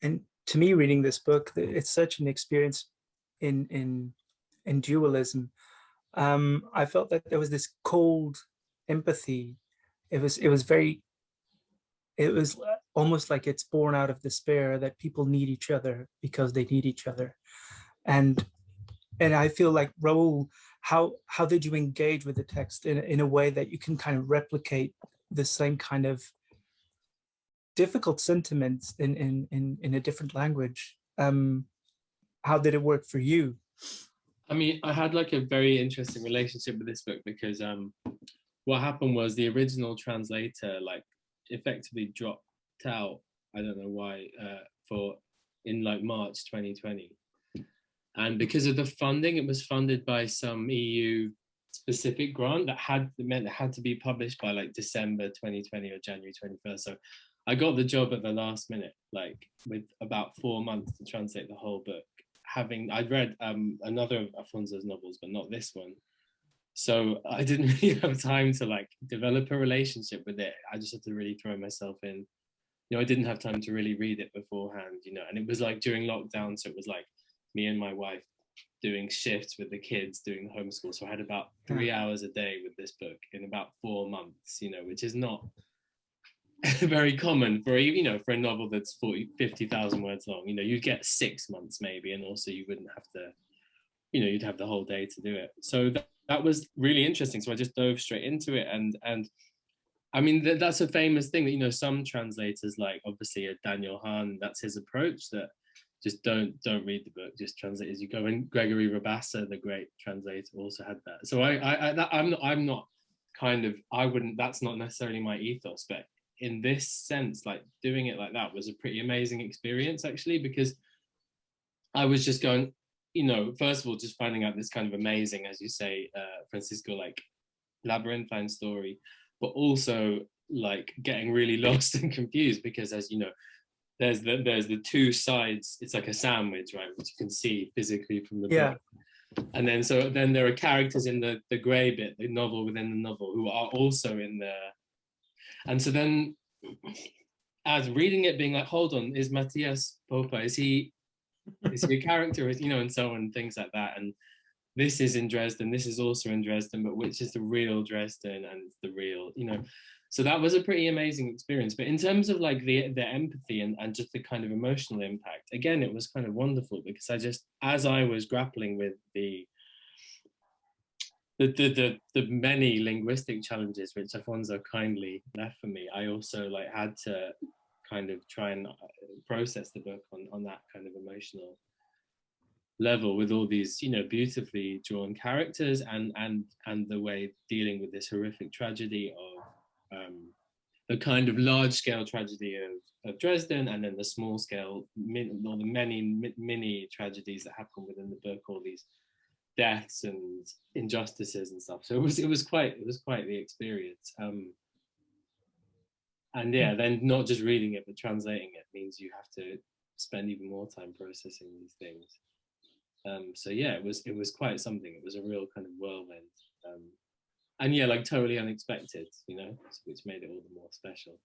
and to me, reading this book, it's such an experience in dualism. I felt that there was this cold empathy. It was almost like it's born out of despair that people need each other because they need each other. And I feel like, Raul, how did you engage with the text in a way that you can kind of replicate the same kind of difficult sentiments in a different language? How did it work for you? I mean, I had like a very interesting relationship with this book because what happened was the original translator like effectively dropped out. I don't know why for in like March 2020, and because of the funding, it was funded by some EU specific grant that meant it had to be published by like December 2020 or January 21st. So I got the job at the last minute, like with about 4 months to translate the whole book. I'd read another of Afonso's novels, but not this one. So I didn't really have time to like develop a relationship with it. I just had to really throw myself in. You know, I didn't have time to really read it beforehand, you know, and it was like during lockdown. So it was like me and my wife doing shifts with the kids, doing homeschool. So I had about 3 hours a day with this book in about 4 months, you know, which is not very common for, you know, for a novel that's 50,000 words long. You know, you'd get 6 months maybe, and also you wouldn't have to, you know, you'd have the whole day to do it. So that was really interesting. So I just dove straight into it, and I mean that's a famous thing that, you know, some translators, like obviously Daniel Hahn, that's his approach, that just don't read the book, just translate as you go. And Gregory Rabassa, the great translator, also had that. So I'm not kind of, I wouldn't, that's not necessarily my ethos, but in this sense, like doing it like that was a pretty amazing experience actually, because I was just going, you know, first of all, just finding out this kind of amazing, as you say, Francisco, like labyrinthine story, but also like getting really lost and confused because, as you know, there's the two sides. It's like a sandwich, right, which you can see physically from the book. And then there are characters in the grey bit, the novel within the novel, who are also in there. And so then, as reading it, being like, hold on, is Matthias Popa, is he a character, you know, and so on, things like that. And this is in Dresden, this is also in Dresden, but which is the real Dresden and the real, you know. So that was a pretty amazing experience. But in terms of like the empathy and just the kind of emotional impact, again, it was kind of wonderful because I just, as I was grappling with the many linguistic challenges which Afonso kindly left for me, I also like had to kind of try and process the book on that kind of emotional level, with all these, you know, beautifully drawn characters and the way dealing with this horrific tragedy of the kind of large scale tragedy of Dresden, and then the small scale, or the many mini tragedies that happen within the book, all these deaths and injustices and stuff. So it was quite the experience. And yeah, then not just reading it but translating it means you have to spend even more time processing these things. So yeah, it was quite something. It was a real kind of whirlwind, and yeah, like totally unexpected, you know, which made it all the more special.